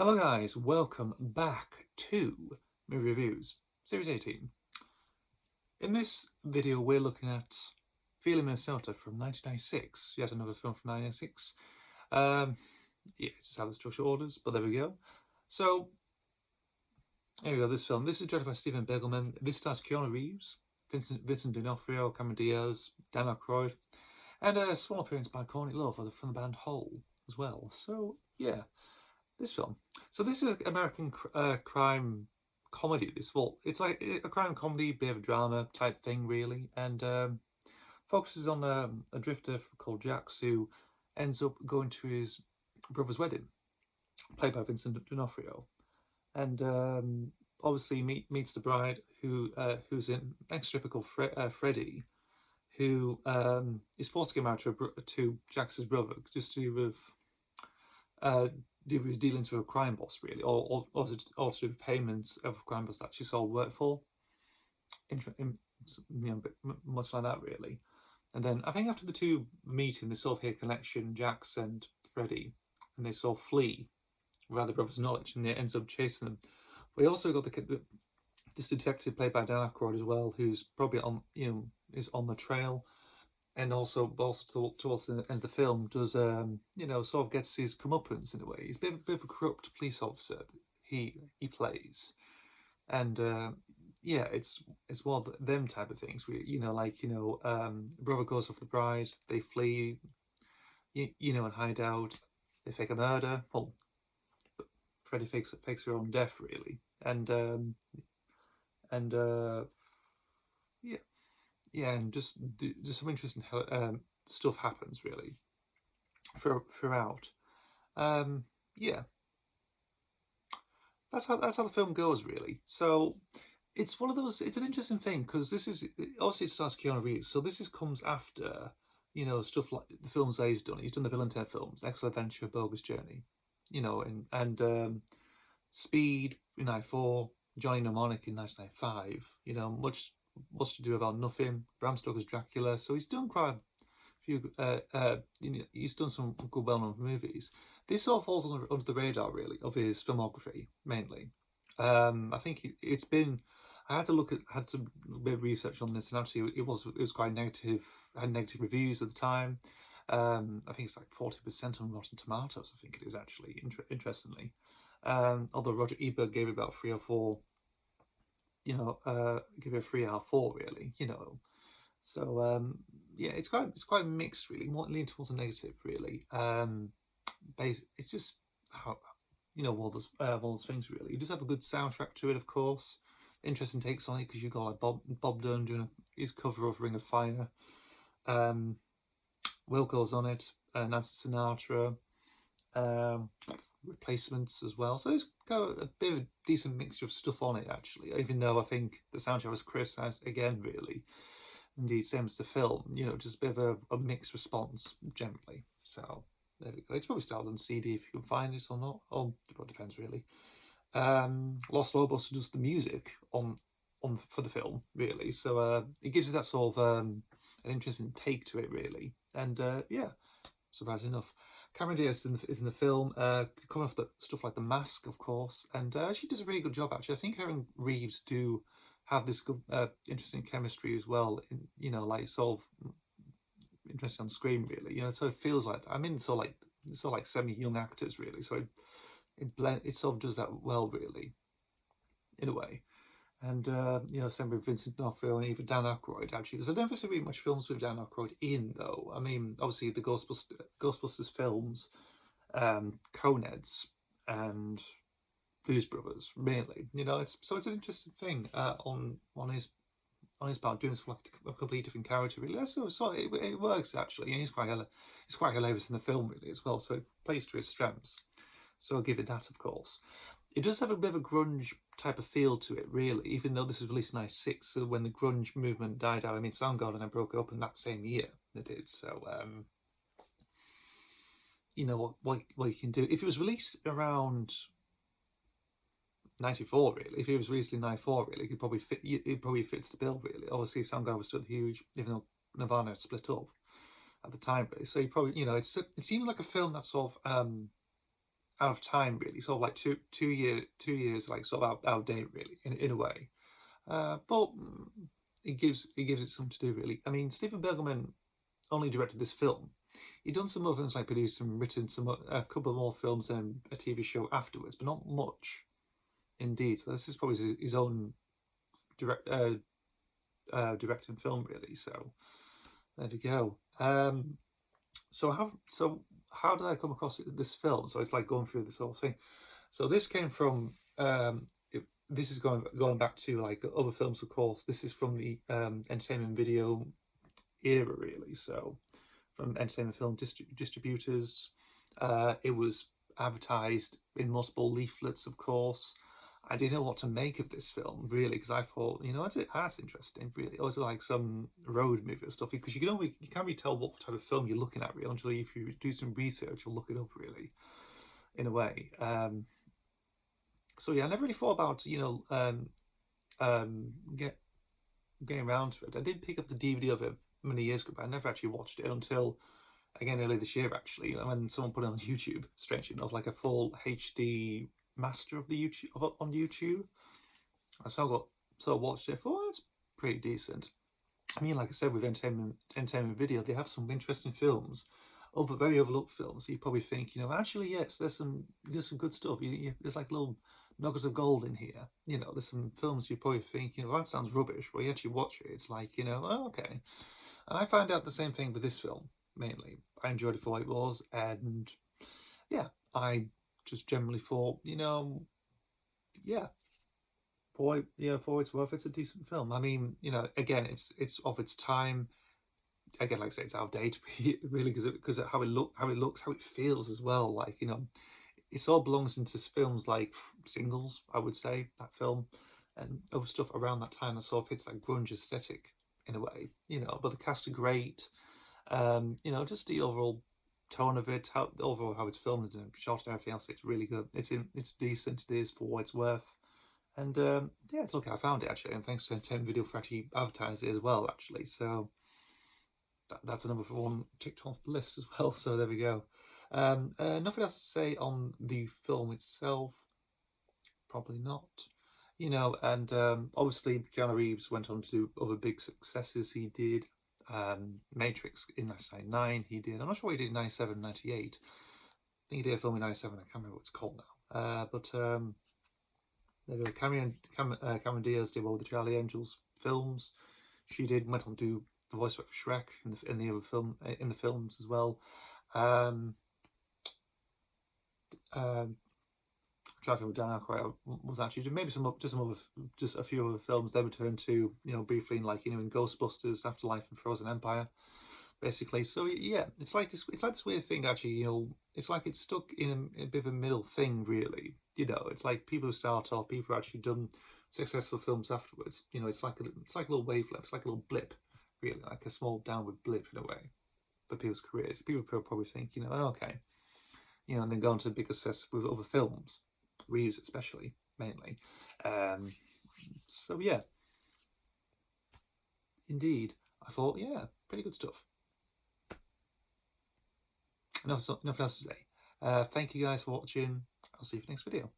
Hello guys, welcome back to Movie Reviews, Series 18. In this video we're looking at Feeling Minnesota from 1996, yet another film from 1996. Yeah, just have the structure orders, but there we go. So, here we go, this film. This is directed by Steven Begelman. This stars Keanu Reeves, Vincent D'Onofrio, Cameron Diaz, Dan Aykroyd, and a small appearance by Courtney Love from the band Hole as well. So, yeah. This film. So this is an American crime comedy. It's like a crime comedy, bit of a drama type thing, really, and focuses on a drifter called Jax who ends up going to his brother's wedding, played by Vincent D'Onofrio, and obviously meets the bride who's an ex-stripper called Freddie, who is forced to get married to Jax's brother just to do with his dealings with a crime boss, really, or to do with payments of a crime boss that she saw work for. Much like that, really. And then I think after the two meeting, they sort of hear connection, Jax and Freddie, and they sort of flee without the brother's knowledge, and they ends up chasing them. We also got this detective played by Dan Aykroyd as well, who's probably is on the trail, and also towards the end of the film does sort of gets his comeuppance in a way. He's a bit of a corrupt police officer he plays, and yeah, it's one of them type of things. Brother goes off the bride, they flee, and hide out. They fake a murder. Well, Freddie fakes her own death, really, and yeah, and just some interesting stuff happens really throughout. Yeah, that's how the film goes really. So it's one of those. It's an interesting thing because this is obviously it stars Keanu Reeves. So comes after stuff like the films that he's done. He's done the Bill and Ted films, Excellent Adventure, Bogus Journey, and Speed in '94, Johnny Mnemonic in 1995. Much to do about nothing. Bram Stoker's Dracula. So he's done quite a few. He's done some good, well-known movies. This all falls under the radar, really, of his filmography mainly. I think it's been. I had some bit of research on this, and actually, it was quite negative. Had negative reviews at the time. I think it's like 40% on Rotten Tomatoes. I think it is actually interestingly. Although Roger Ebert gave it about 3 or 4. Give it a 3 out of 4 really. So yeah, it's quite mixed really, more leaning towards the negative really. It's just how all those things really. You just have a good soundtrack to it, of course. Interesting takes on it because you got like Bob Dylan doing his cover of Ring of Fire. Wilco's on it, Nancy Sinatra, replacements as well. So it's got a bit of a decent mixture of stuff on it actually. Even though I think the soundtrack was criticised again, really. Indeed, same as the film. Just a bit of a mixed response generally. So there we go. It's probably still on CD if you can find it or not. Or it depends really. Los Lobos does the music on for the film really. So it gives you that sort of an interesting take to it really. And yeah, surprisingly enough. Cameron Diaz is in the film, coming off the stuff like The Mask, of course, and she does a really good job, actually. I think her and Reeves do have this good, interesting chemistry as well, like sort of interesting on screen, really. So it feels like, sort of like semi-young actors, really, so it sort of does that well, really, in a way. And, same with Vincent D'Onofrio and even Dan Aykroyd, actually. Because I don't see really much films with Dan Aykroyd in, though. I mean, obviously, the Ghostbusters films, Coneheads, and Blues Brothers, mainly. It's an interesting thing on his part, doing sort of like a completely different character, really. So it works, actually. And he's quite hilarious in the film, really, as well. So it plays to his strengths. So I'll give it that, of course. It does have a bit of a grunge type of feel to it, really, even though this was released in '96, so when the grunge movement died out. I mean, Soundgarden broke up in that same year they did, so, what you can do. If it was released around '94, really, if it was released in '94, really, it probably fits the bill, really. Obviously, Soundgarden was still huge, even though Nirvana split up at the time, really. So you probably, it seems like a film that sort of, out of time really, sort of like two years like sort of out of date really in a way. But it gives it something to do really. I mean, Stephen Bergelman only directed this film. He'd done some other things like produced and written a couple more films and a TV show afterwards, but not much indeed. So this is probably his own directing film really. So there we go. So how did I come across this film? So it's like going through this whole thing. So this came from this is going back to like other films, of course. This is from the entertainment video era really. So from entertainment film distributors, it was advertised in multiple leaflets, of course. I didn't know what to make of this film really, because I thought, you know, that's interesting really. Or is it like some road movie or stuff? Because you can't really tell what type of film you're looking at really until if you do some research or look it up really, in a way. So yeah, I never really thought about, you know, getting around to it. I did pick up the DVD of it many years ago, but I never actually watched it until again earlier this year actually, when someone put it on YouTube, strangely enough, like a full HD master of the YouTube on YouTube. So I watched it. Oh, it's pretty decent. I mean, like I said, with entertainment video, they have some interesting films, very overlooked films. So you probably think, you know, actually yes, there's some good stuff. There's like little nuggets of gold in here. You know, there's some films you probably think, you know, that sounds rubbish. Well, you actually watch it, it's like, you know, oh, okay. And I found out the same thing with this film mainly. I enjoyed it for what it was, and yeah, I just generally thought, you know, yeah, for its worth, it's a decent film. I mean, you know, again, it's of its time. Again, like I say, it's out of date really, because of how it looks, how it feels as well. Like, you know, it all belongs into films like Singles, I would say, that film, and other stuff around that time that sort of hits that grunge aesthetic in a way, you know. But the cast are great. You know, just the overall tone of it, how it's filmed and shot and everything else, it's really good. It's decent. It is for what it's worth. And yeah, it's lucky I found it actually, and thanks to Entertainment Video for actually advertising it as well actually. So that's another one ticked off the list as well. So there we go. Nothing else to say on the film itself. Probably not. You know, and obviously Keanu Reeves went on to do other big successes. He did Matrix in 1999. He did. I'm not sure what he did in 97, 98. I think he did a film in 97. I can't remember what it's called now. But there we go. Cameron Diaz did all the Charlie Angels films. She went on to do the voice work for Shrek in the films as well. Traffic with Dan Aykroyd was actually just a few other films. They returned to, you know, briefly in, like, you know, in Ghostbusters, Afterlife, and Frozen Empire, basically. So yeah, it's like this weird thing actually. You know, it's like it's stuck in a bit of a middle thing really. You know, it's like people who start off, people who actually done successful films afterwards. You know, it's like a little wavelength, it's like a little blip, really, like a small downward blip in a way for people's careers. People probably think, you know, oh, okay, you know, and then go on to bigger success with other films. Reeves especially, mainly. So yeah, indeed, I thought, yeah, pretty good stuff. Nothing else to say. Thank you guys for watching. I'll see you for the next video.